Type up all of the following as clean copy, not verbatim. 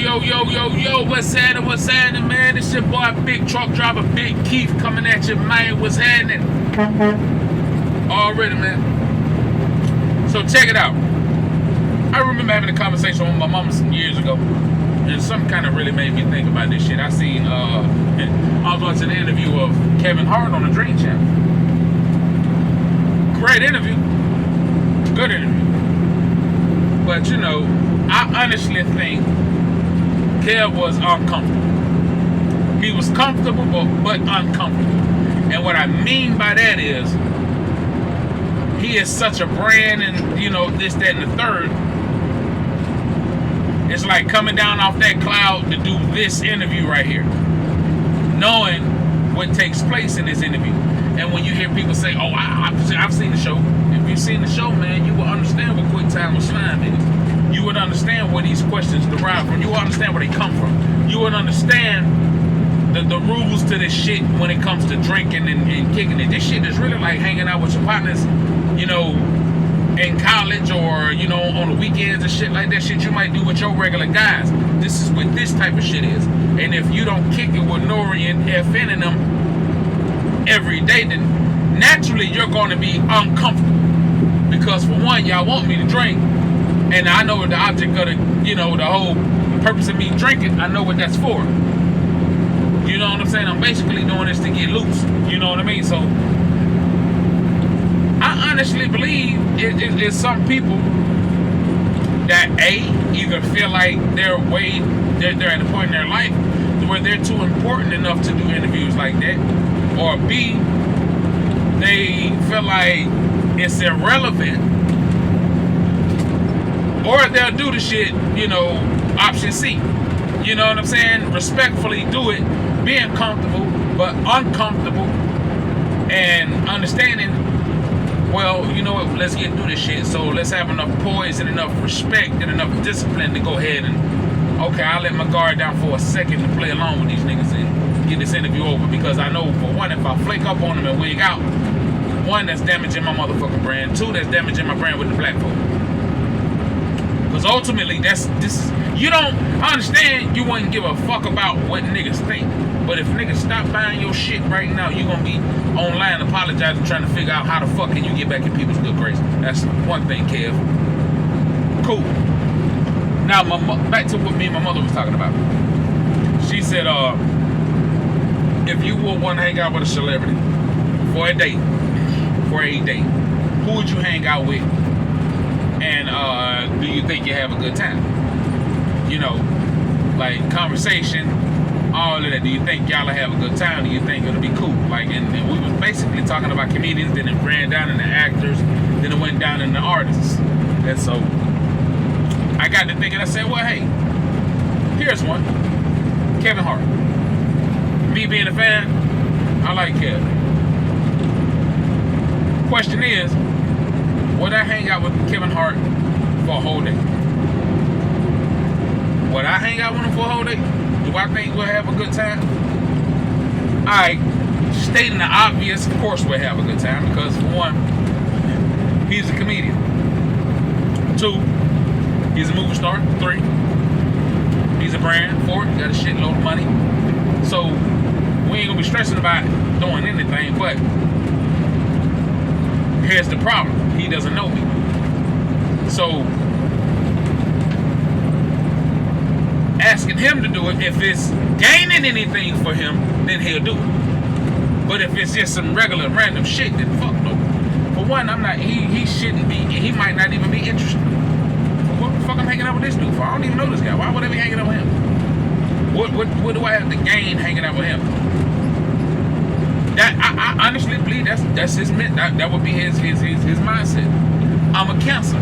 Yo, what's happening, man? It's your boy, Big Truck Driver, Big Keef, coming at you, man. What's happening? Already, man. So check it out. I remember having a conversation with my mom some years ago, and something kind of really made me think about this shit. I was watching an interview of Kevin Hart on the Dream Channel. Great interview. Good interview. But, you know, I honestly think Kev was uncomfortable. He was comfortable, but uncomfortable. And what I mean by that is, he is such a brand and, you know, this, that, and the third. It's like coming down off that cloud to do this interview right here, knowing what takes place in this interview. And when you hear people say, oh, I've seen the show. If you've seen the show, man, you will understand what quick time with slime is. You would understand where these questions derive from. You would understand where they come from. You would understand the rules to this shit when it comes to drinking and kicking it. This shit is really like hanging out with your partners, you know, in college or, you know, on the weekends and shit like that. Shit you might do with your regular guys. This is what this type of shit is. And if you don't kick it with Nori and FN and them every day, then naturally you're going to be uncomfortable. Because for one, y'all want me to drink. And I know the object of the, you know, the whole purpose of me drinking, I know what that's for. You know what I'm saying? I'm basically doing this to get loose. You know what I mean? So, I honestly believe it's some people that either feel like they're at a point in their life where they're too important enough to do interviews like that, or B, they feel like it's irrelevant, or they'll do the shit, you know, option C. You know what I'm saying? Respectfully do it, being comfortable, but uncomfortable, and understanding, well, you know what, let's get through this shit, so let's have enough poise and enough respect and enough discipline to go ahead and, okay, I'll let my guard down for a second to play along with these niggas and get this interview over, because I know, for one, if I flake up on them and wig out, one, that's damaging my motherfucking brand, two, that's damaging my brand with the black folk. Because ultimately, I understand you wouldn't give a fuck about what niggas think. But if niggas stop buying your shit right now, you're going to be online apologizing, trying to figure out how the fuck can you get back in people's good grace. That's one thing, Kev. Cool. Now, back to what me and my mother was talking about. She said, if you would want to hang out with a celebrity for a date, who would you hang out with? And do you think you have a good time? You know, like conversation, all of that. Do you think y'all will have a good time? Do you think it'll be cool? Like, and we was basically talking about comedians, then it ran down into actors, then it went down into artists. And so I got to thinking, I said, well, hey, here's one. Kevin Hart. Me being a fan, I like Kevin. Question is, would I hang out with Kevin Hart for a whole day? Would I hang out with him for a whole day? Do I think we'll have a good time? Alright, stating the obvious, of course we'll have a good time, because for one, he's a comedian. Two, he's a movie star. Three, he's a brand. Four, he got a shitload of money. So, we ain't gonna be stressing about doing anything, but here's the problem. He doesn't know me. So, asking him to do it, if it's gaining anything for him, then he'll do it. But if it's just some regular random shit, then fuck no. For one, he shouldn't be, he might not even be interested. What the fuck I'm hanging out with this dude for? I don't even know this guy. Why would I be hanging out with him? What do I have to gain hanging out with him? That I honestly believe that's his that would be his mindset. I'm a Cancer.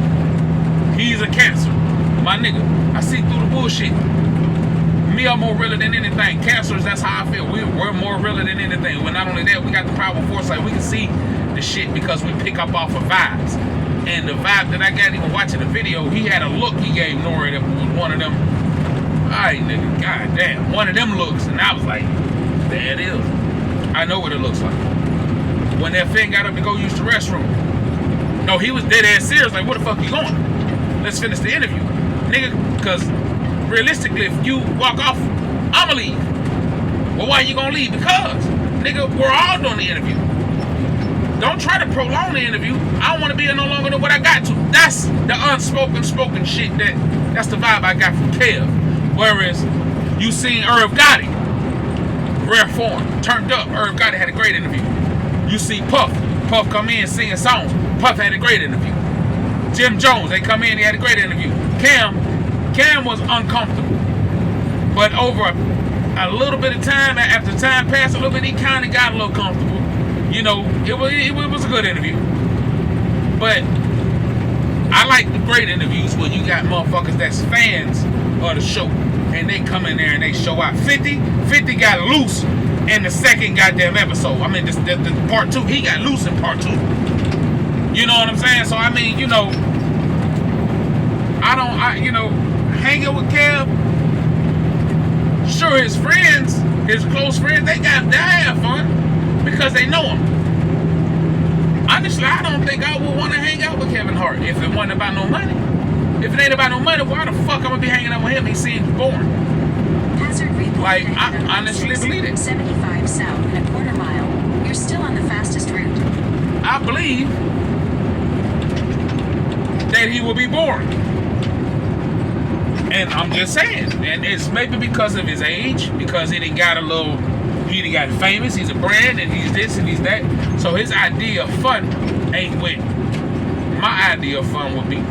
He's a Cancer. My nigga. I see through the bullshit. Me, I'm more realer than anything. Cancers, that's how I feel. We're more realer than anything. Well, not only that, we got the power of foresight. We can see the shit because we pick up off of vibes. And the vibe that I got even watching the video, he had a look he gave Nori that was one of them. Alright, nigga, goddamn. One of them looks. And I was like, there it is. I know what it looks like. When that thing got up to go use the restroom. No, he was dead ass serious. Like, where the fuck you going? Let's finish the interview. Nigga, because realistically, if you walk off, I'ma leave. Well, why you gonna leave? Because, nigga, we're all doing the interview. Don't try to prolong the interview. I don't want to be here no longer than what I got to. That's the spoken shit that's the vibe I got from Kev. Whereas, you seen Irv Gotti, rare form, turned up. Irv Gotti had a great interview. You see Puff come in singing songs. Puff had a great interview. Jim Jones, they come in, he had a great interview. Cam was uncomfortable. But over a little bit of time, after time passed a little bit, he kind of got a little comfortable. You know, it was a good interview. But I like the great interviews where you got motherfuckers that's fans of the show. And they come in there and they show out. 50 got loose in the second goddamn episode. I mean, the part 2, he got loose in part 2. You know what I'm saying? So, I mean, you know, hanging with Kev, sure, his friends, his close friends, they have fun because they know him. Honestly, I don't think I would want to hang out with Kevin Hart if it wasn't about no money. If it ain't about no money, why the fuck I'm gonna be hanging out with him? He seems boring. Like, I honestly believe it. 75 south and a quarter mile. You're still on the fastest route. I believe that he will be boring. And I'm just saying, and it's maybe because of his age, because he done got famous, he's a brand, and he's this and he's that. So his idea of fun ain't what my idea of fun would be.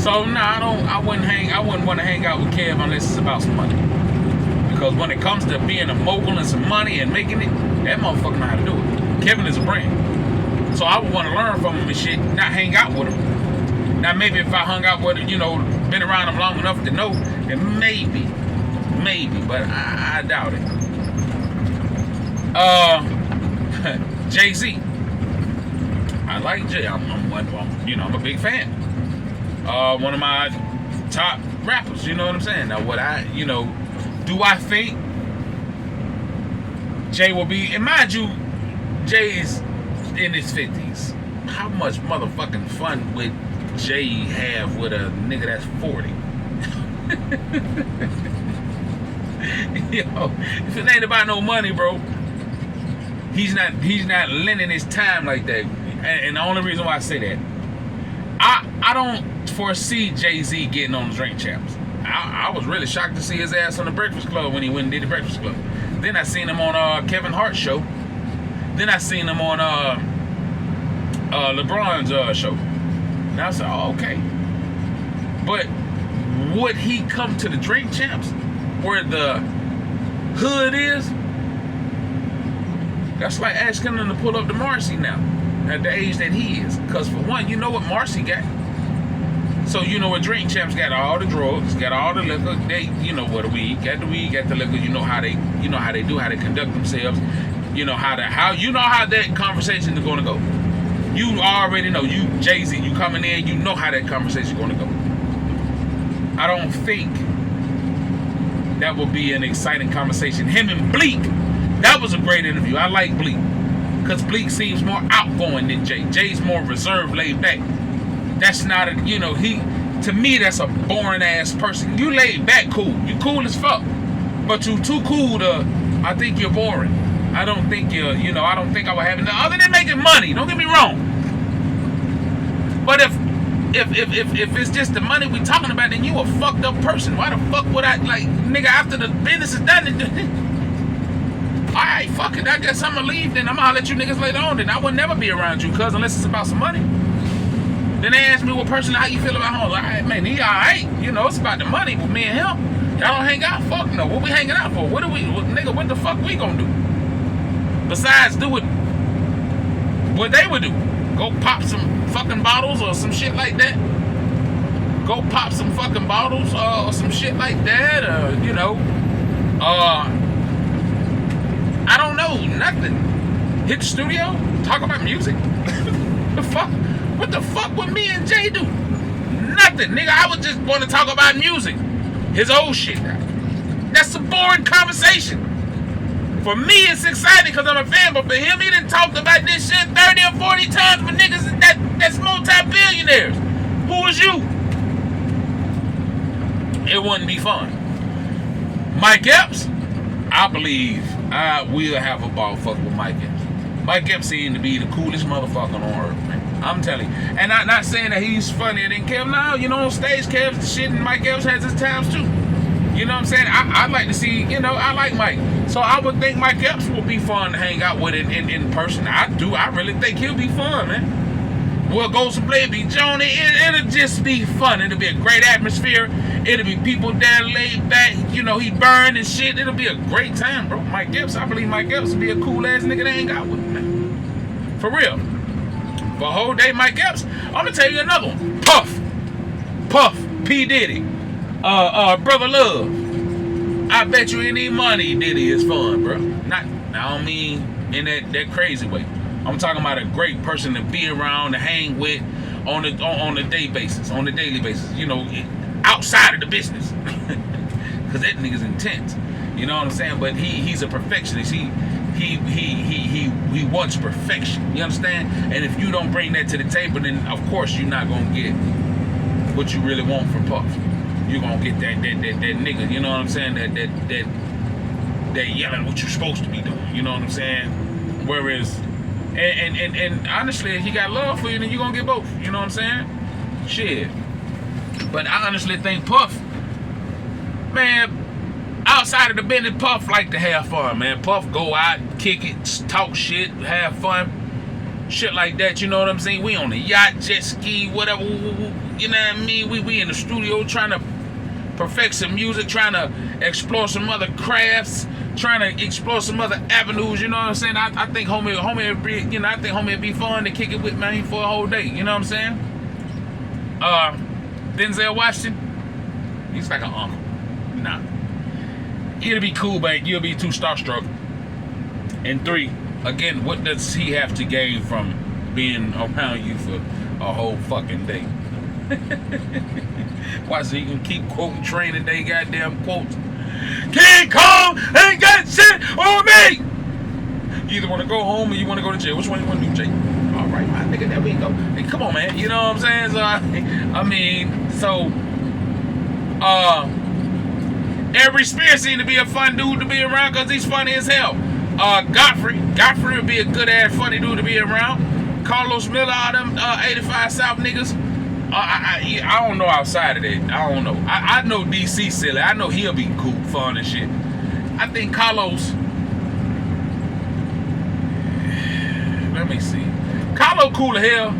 So I wouldn't want to hang out with Kev unless it's about some money. Because when it comes to being a mogul and some money and making it, that motherfucker know how to do it. Kevin is a brand. So I would want to learn from him and shit, not hang out with him. Now maybe if I hung out with him, been around him long enough to know, then maybe, but I doubt it. Jay-Z. I like Jay. I'm a big fan. One of my top rappers, you know what I'm saying? Now, do I think Jay will be, and mind you, Jay's in his 50s. How much motherfucking fun would Jay have with a nigga that's 40? If it ain't about no money, bro, he's not lending his time like that. And the only reason why I say that, I don't foresee Jay-Z getting on the Drink Champs. I was really shocked to see his ass on the Breakfast Club when he went and did the Breakfast Club. Then I seen him on Kevin Hart's show. Then I seen him on LeBron's show. And I said, oh, okay. But would he come to the Drink Champs where the hood is? That's like asking him to pull up to Marcy now at the age that he is. Because for one, you know what Marcy got. So you know what Drink Champs got? All the drugs, got all the liquor. They, what the weed, got the liquor. You know how they conduct themselves. You know how that conversation is going to go. You already know. You Jay-Z, you coming in, you know how that conversation is going to go. I don't think that will be an exciting conversation. Him and Bleak, that was a great interview. I like Bleak because Bleak seems more outgoing than Jay. Jay's more reserved, laid back. That's not to me, that's a boring ass person. You laid back cool. You cool as fuck. But you too cool I think you're boring. I don't think I don't think I would have it. Other than making money, don't get me wrong. But if it's just the money we talking about, then you a fucked up person. Why the fuck would I, nigga, after the business is done, alright, fuck it, I guess I'ma leave, then I'ma holler at you niggas later on, then I would never be around you, cuz, unless it's about some money. Then they ask me, well, personally, how you feel about home? Alright, man, he alright. It's about the money with me and him. Y'all don't hang out? Fuck no. What we hanging out for? What the fuck we gonna do? Besides do what they would do. Go pop some fucking bottles or some shit like that. Go pop some fucking bottles or some shit like that. I don't know, nothing. Hit the studio, talk about music. The fuck? What the fuck would me and Jay do? Nothing, nigga. I would just want to talk about music. His old shit. That's a boring conversation. For me, it's exciting because I'm a fan, but for him, he done talked about this shit 30 or 40 times with niggas that's multi-billionaires. Who is you? it wouldn't be fun. Mike Epps, I believe I will have a ball fuck with Mike Epps. Mike Epps seemed to be the coolest motherfucker on earth, man. I'm telling you. And I'm not saying that he's funnier than Kev. No, you know, on stage, Kev's the shit, and Mike Epps has his times too. You know what I'm saying? I'd like to see, you know, I like Mike. So I would think Mike Epps will be fun to hang out with in person. I do. I really think he'll be fun, man. We'll go some play, be Joni. It'll just be fun. It'll be a great atmosphere. It'll be people there laid back. You know, he burned and shit. It'll be a great time, bro. Mike Epps, I believe Mike Epps will be a cool ass nigga to hang out with, man. For real. For a whole day, Mike Epps. I'm gonna tell you another one. Puff, P. Diddy, Brother Love. I bet you any money Diddy is fun, bro. I don't mean in that crazy way. I'm talking about a great person to be around, to hang with on a daily basis. You know, outside of the business, because that nigga's intense. You know what I'm saying? But he's a perfectionist. He wants perfection. You understand? And if you don't bring that to the table, then of course you're not gonna get what you really want from Puff. You're gonna get that nigga. You know what I'm saying? That yelling what you're supposed to be doing. You know what I'm saying? Whereas, and honestly, if he got love for you, then you're gonna get both. You know what I'm saying? Shit. But I honestly think Puff, man, outside of the business, Puff like to have fun, man. Puff go out, kick it, talk shit, have fun, shit like that. You know what I'm saying? We on the yacht, jet ski, whatever. You know what I mean? We in the studio trying to perfect some music, trying to explore some other crafts, trying to explore some other avenues. You know what I'm saying? I think homie would be, you know, I think homie would be fun to kick it with, man, for a whole day. You know what I'm saying? Denzel Washington, he's like an uncle. Nah. It'll be cool, but you'll be too starstruck. And 3, again, what does he have to gain from being around you for a whole fucking day? Why, so you can keep quoting Training Day goddamn quotes? King Kong ain't got shit on me! You either want to go home or you want to go to jail. Which one you want to do, Jake? All right, my nigga, there we go. Hey, come on, man. You know what I'm saying? So, every Spears seemed to be a fun dude to be around because he's funny as hell. Godfrey would be a good ass funny dude to be around. Carlos Miller, all them 85 South niggas. I don't know outside of that. I don't know. I know DC silly. I know he'll be cool, fun and shit. I think Carlos. Let me see. Carlos cool as hell.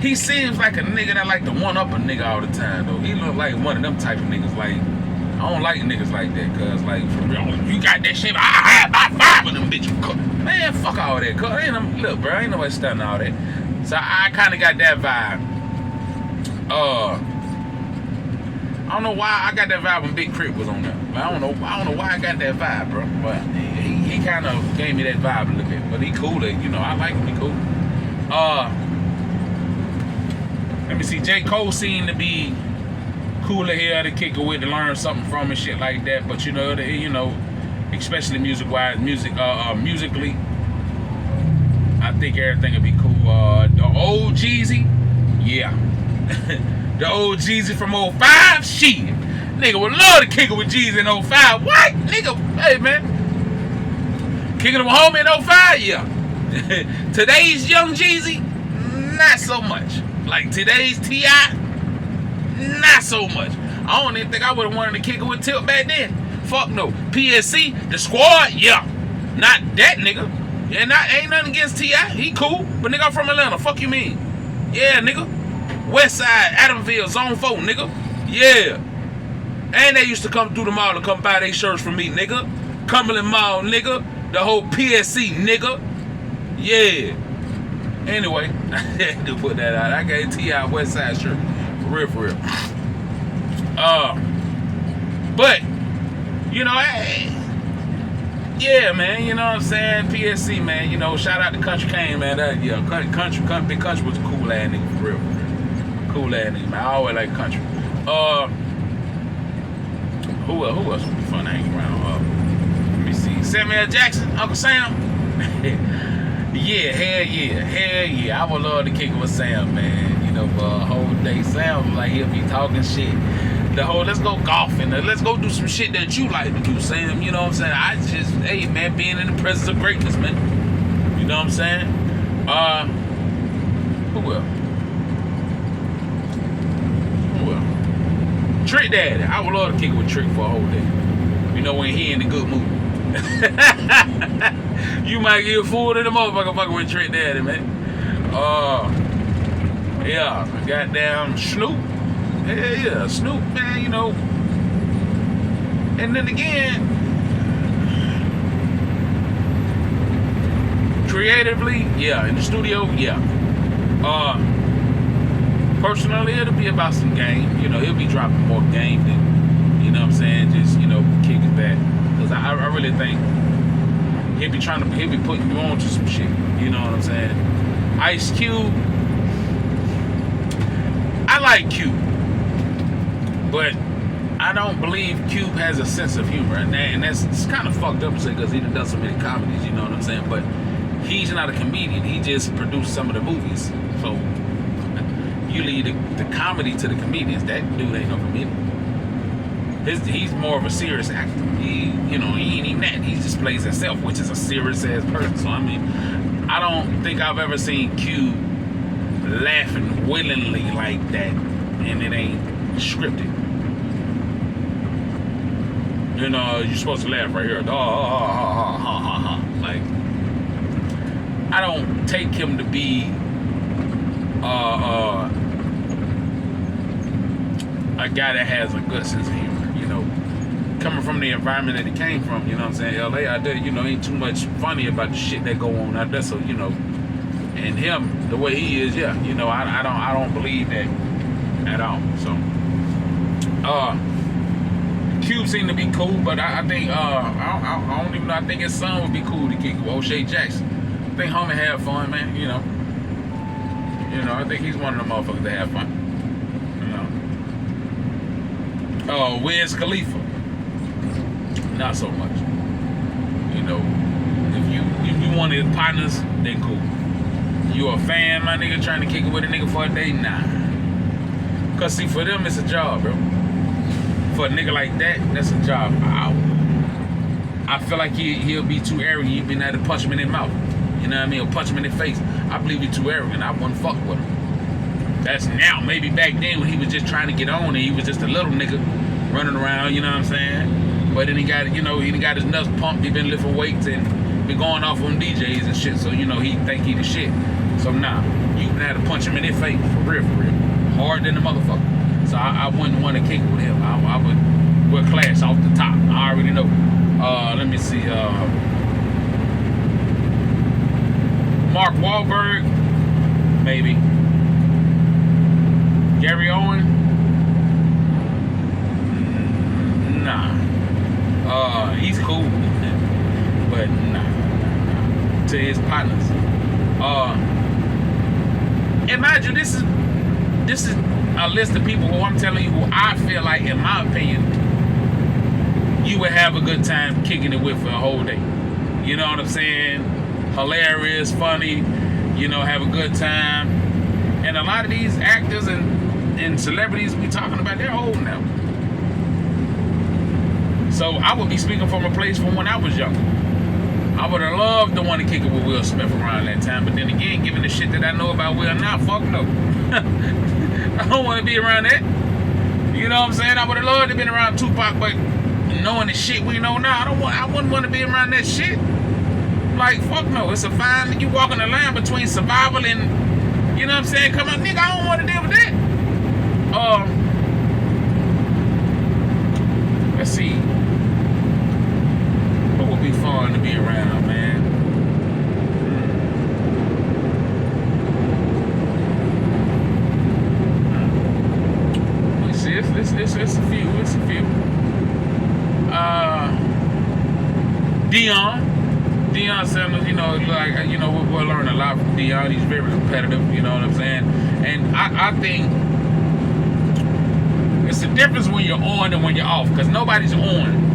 He seems like a nigga that like to one-up a nigga all the time, though. He look like one of them type of niggas. Like, I don't like niggas like that, cuz, like, for real, you got that shit, I had about 5 of them bitches. Man, fuck all that, cuz. Look, bro, ain't nobody studying all that. So I kind of got that vibe. I don't know why I got that vibe when Big Keef was on there. But I don't know why I got that vibe, bro. But he kind of gave me that vibe a little bit. But he cool, you know, I like him, he cool. Let me see, J. Cole seemed to be cooler here to kick it with, to learn something from and shit like that. But you know, especially musically, I think everything would be cool. The old Jeezy, yeah. The old Jeezy from 05, shit. Nigga would love to kick it with Jeezy in 05. What? Nigga, hey man. Kicking it with homie in 05, yeah. Today's young Jeezy, not so much. Like today's T.I., not so much. I don't even think I would have wanted to kick it with Tilt back then. Fuck no. PSC, the squad, yeah. Not that nigga. Yeah, ain't nothing against T.I. He cool. But nigga, I'm from Atlanta. Fuck you mean? Yeah, nigga. West Side, Adamsville, Zone 4, nigga. Yeah. And they used to come through the mall to come buy their shirts from me, nigga. Cumberland Mall, nigga. The whole PSC, nigga. Yeah. Anyway, I had to put that out. I gave T.I. West Side shirt. For real. But, you know, hey, yeah, man, you know what I'm saying? PSC, man, you know, shout out to Country Kane, man. Yeah, Big Country was a cool ass nigga, for real. Cool ass nigga, man. I always like Country. Who else would be fun to hang around? Let me see. Samuel Jackson, Uncle Sam. Yeah, hell yeah. I would love to kick it with Sam, man. You know, for a whole day. Sam, like, he'll be talking shit. The whole, let's go golfing, let's go do some shit that you like to do, Sam. You know what I'm saying? I just, hey, man, being in the presence of greatness, man. You know what I'm saying? Who else? Trick Daddy. I would love to kick it with Trick for a whole day. You know, when he in a good mood. You might get fooled in the motherfucker fucking with Trick Daddy, man. Yeah, goddamn Snoop. Yeah, Snoop, man, you know. And then again, creatively, yeah, in the studio, yeah. Personally, it'll be about some game. You know, he'll be dropping more game than, you know what I'm saying, just, you know, kicking back. Because I really think he'll be putting you on to some shit. You know what I'm saying? Ice Cube, I like Cube, but I don't believe Cube has a sense of humor, and it's kind of fucked up to say because he done so many comedies. You know what I'm saying? But he's not a comedian. He just produced some of the movies. So you leave the comedy to the comedians. That dude ain't no comedian. He's more of a serious actor. He ain't even that. He just plays himself, which is a serious ass person. So I mean, I don't think I've ever seen Cube laughing willingly like that, and it ain't scripted. You know, you're supposed to laugh right here. Like, I don't take him to be a guy that has a good sense of humor. You know, coming from the environment that he came from. You know what I'm saying? LA out there, you know, ain't too much funny about the shit that go on out there. So, you know, and him, the way he is, yeah, you know, I don't believe that at all. So, Cube seemed to be cool, but I think I don't even know. I think his son would be cool to kick with O'Shea Jackson. I think homie had fun, man. You know, I think he's one of the motherfuckers that have fun. You know, Wiz Khalifa, not so much. You know, if you one of his partners, then cool. You a fan, my nigga, trying to kick it with a nigga for a day? Nah. Cause see, for them, it's a job, bro. For a nigga like that, that's a job. I feel like he'll be too arrogant. You've been able to punch him in his mouth. You know what I mean? Or punch him in his face. I believe he's too arrogant. I wouldn't fuck with him. That's now. Maybe back then when he was just trying to get on and he was just a little nigga running around, you know what I'm saying? But then he got his nuts pumped. He been lifting weights and been going off on DJs and shit. So, you know, he think he the shit. So, nah. You been able to punch him in his face. For real. Hard than the motherfucker. So I wouldn't want to kick it with him. We'll clash off the top. I already know. Let me see. Mark Wahlberg, maybe. Gary Owen, nah. He's cool, but nah. To his partners. And mind you, this is a list of people who I'm telling you who I feel like, in my opinion, you would have a good time kicking it with for a whole day. You know what I'm saying? Hilarious, funny, you know, have a good time. And a lot of these actors and celebrities we talking about, they're old now. So I would be speaking from a place from when I was younger. I would have loved to want to kick it with Will Smith around that time. But then again, given the shit that I know about Will now, fuck no. I don't want to be around that. You know what I'm saying? I would have loved to have been around Tupac, but knowing the shit we know now, I wouldn't want to be around that shit. Like, fuck no. It's a fine, you walking the line between survival and, you know what I'm saying? Come on, nigga, I don't want to deal with that. Let's see. Who would be fun to be around, man? Let's see. It's a few. Deion Sanders, you know, like, you know, we'll learn a lot from Deion. He's very competitive, you know what I'm saying? And I think it's the difference when you're on and when you're off, because nobody's on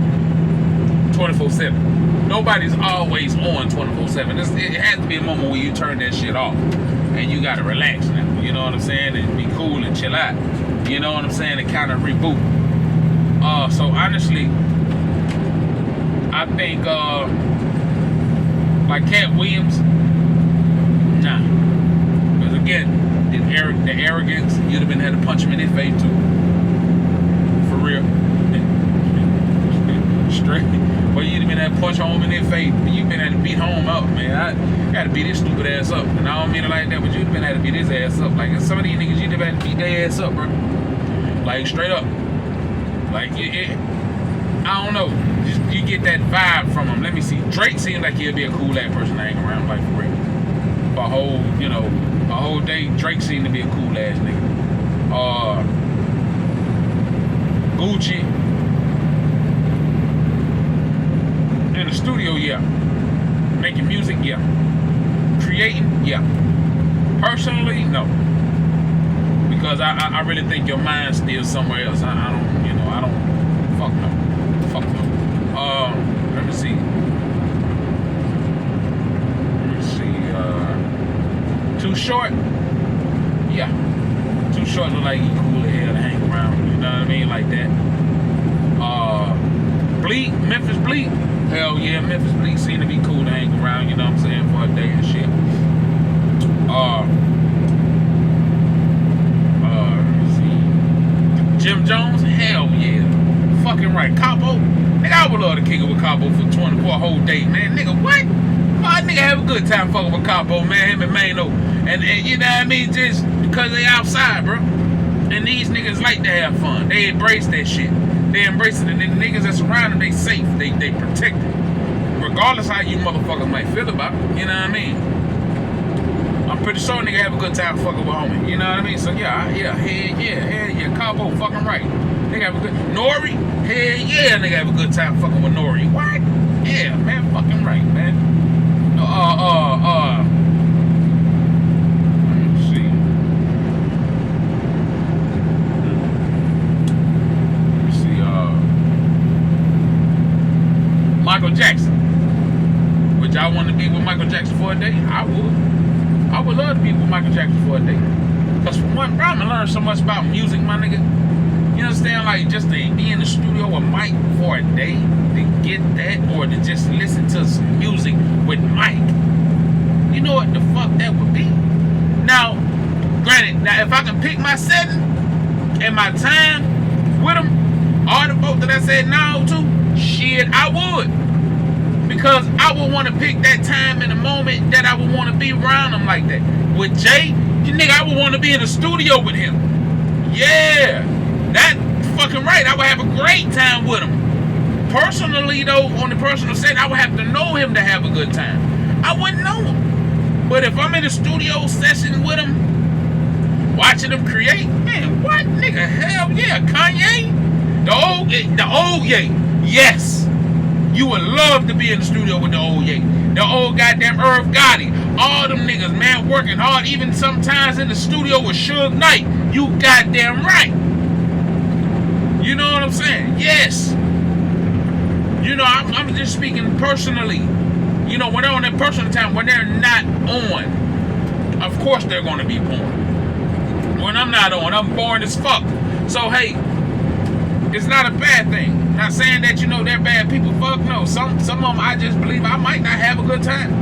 24/7. Nobody's always on 24/7. It has to be a moment where you turn that shit off and you gotta relax now. You you know what I'm saying, and be cool and chill out, you know what I'm saying, and kind of reboot. So honestly, I think like Cat Williams, nah, because again, the arrogance, you'd have been had to punch him in his face too, for real. Straight. Well, you'd have been had to punch home in their face. You've been had to beat home up, man. I had to beat his stupid ass up. And I don't mean it like that, but you'd have been had to beat his ass up. Like, some of these niggas, you'd have had to beat their ass up, bro. Like, straight up. Like, I don't know. Just, you get that vibe from him. Let me see. Drake seems like he'll be a cool ass person to hang around, like, for real. For a whole, you know, a whole day, Drake seemed to be a cool ass nigga. Gucci. In the studio, yeah. Making music, yeah. Creating, yeah. Personally, no. Because I really think your mind's still somewhere else. I don't, you know, I don't. Fuck no. Fuck no. Let me see. Too Short? Yeah. Too Short look like he cool as hell to hang around. You know what I mean? Like that. Bleak, Memphis Bleak. Hell yeah, Memphis Bleak seem to be cool to hang around, you know what I'm saying, for a day and shit. Let me see. Jim Jones, hell yeah. Fucking right. Capo, nigga, I would love to kick it with Capo for a whole day, man. Nigga, what? My nigga have a good time fucking with Capo, man, him and Mano. And you know what I mean, just because they outside, bro. And these niggas like to have fun. They embrace that shit. They embrace it, and then the niggas that's around them, they safe, they protected. Regardless how you motherfuckers might feel about it, you know what I mean? I'm pretty sure nigga have a good time fucking with homie, you know what I mean? So yeah, hell yeah, Cabo fucking right. Nigga have a good, Nori, hell yeah, nigga have a good time fucking with Nori. What? Yeah, man, fucking right, man. Michael Jackson. Would y'all want to be with Michael Jackson for a day? I would love to be with Michael Jackson for a day. Because for one, bro, I'm going to learn so much about music, my nigga. You understand? Like, just to be in the studio with Mike for a day, to get that, or to just listen to some music with Mike. You know what the fuck that would be? Now, granted, if I can pick my setting and my time with him, all the folks that I said no to, shit, I would. Because I would want to pick that time and the moment that I would want to be around him like that. With Jay, nigga, I would want to be in the studio with him. Yeah, that fucking right. I would have a great time with him. Personally, though, on the personal set, I would have to know him to have a good time. I wouldn't know him. But if I'm in a studio session with him, watching him create, man, what, nigga? Hell yeah, Kanye, the old Ye, yes. You would love to be in the studio with the old Ye. The old goddamn Irv Gotti. All them niggas, man, working hard. Even sometimes in the studio with Suge Knight. You goddamn right. You know what I'm saying? Yes. You know, I'm just speaking personally. You know, when they're on their personal time, when they're not on, of course they're going to be boring. When I'm not on, I'm boring as fuck. So, hey, it's not a bad thing. Not saying that, you know, they're bad people. Fuck no. Some of them, I just believe I might not have a good time.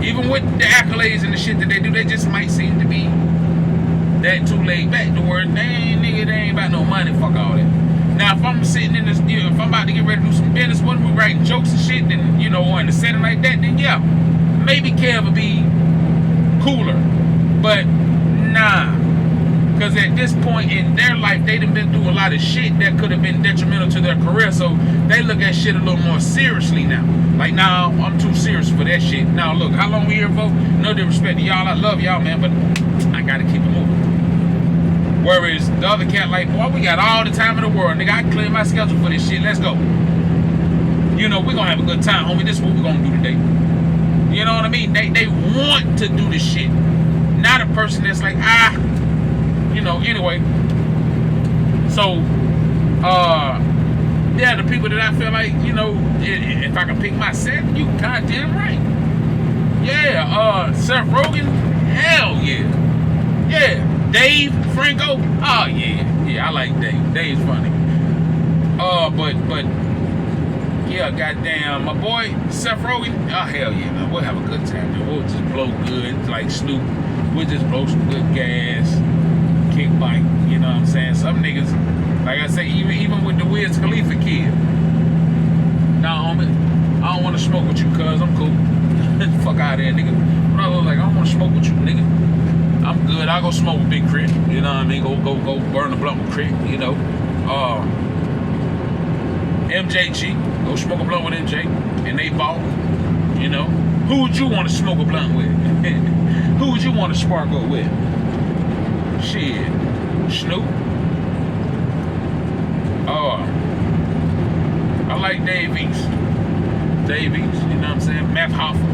Even with the accolades and the shit that they do, they just might seem to be that too laid back. The word, they ain't about no money. Fuck all that. Now, if I'm sitting in this, you know, if I'm about to get ready to do some business with them, we writing jokes and shit, then, you know, or in a setting like that, then yeah, maybe Kev will be cooler. But nah. Because at this point in their life, they done been through a lot of shit that could have been detrimental to their career. So they look at shit a little more seriously now. Like, nah, I'm too serious for that shit. Now, look, how long we here for? No disrespect to y'all. I love y'all, man, but I got to keep it moving. Whereas the other cat, like, boy, we got all the time in the world. Nigga, I can clear my schedule for this shit. Let's go. You know, we're going to have a good time, homie. This is what we're going to do today. You know what I mean? They want to do this shit. Not a person that's like, you know, anyway. So, yeah, the people that I feel like, you know, if I can pick my set, you goddamn right. Yeah, Seth Rogen, hell yeah. Yeah. Dave Franco. Oh yeah, I like Dave. Dave's funny. But yeah, goddamn, my boy Seth Rogen. Oh hell yeah, man. We'll have a good time. Man. We'll just blow good, like Snoop. We'll just blow some good gas, kick bike. You know what I'm saying? Some niggas, like I say, even with the Wiz Khalifa kid. Nah, homie, I don't want to smoke with you, cuz I'm cool. Fuck out of there, nigga. But I was like, I don't want to smoke with you, nigga. I'm good. I'll go smoke with Big Crit. You know what I mean? Go burn the blunt with Crit. You know. MJG. Go smoke a blunt with MJ. And they ball. You know. Who would you want to smoke a blunt with? Who would you want to spark up with? Shit. Snoop. I like Dave East. Dave East, you know what I'm saying? Math Hoffa.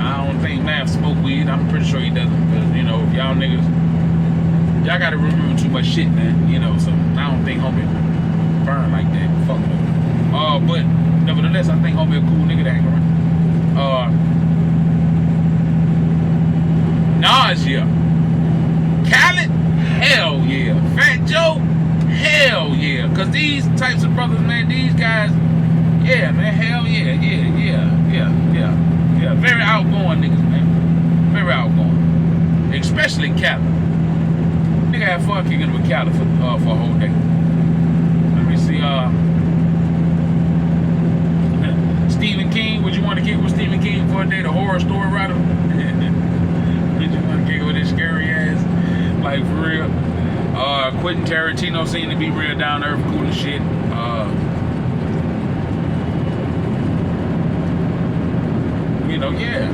I don't think Math smoke weed. I'm pretty sure he doesn't. Because, you know, if y'all niggas, y'all gotta remember too much shit, man. You know, so I don't think homie burn like that. Fuck no. But nevertheless, I think homie a cool nigga to hang around. Nas, yeah. Khaled, hell yeah. Fat Joe, hell yeah. Cause these types of brothers, man, these guys, yeah, man, hell yeah. Very outgoing niggas, man. Very outgoing. Especially Khaled. Nigga had fun kicking with Khaled for a whole day. Let me see, Stephen King, would you want to kick with Stephen King for a day, the horror story writer? Would you want to kick with his scary ass? Like, for real? Quentin Tarantino seemed to be real down to earth, cool as shit. You know, yeah.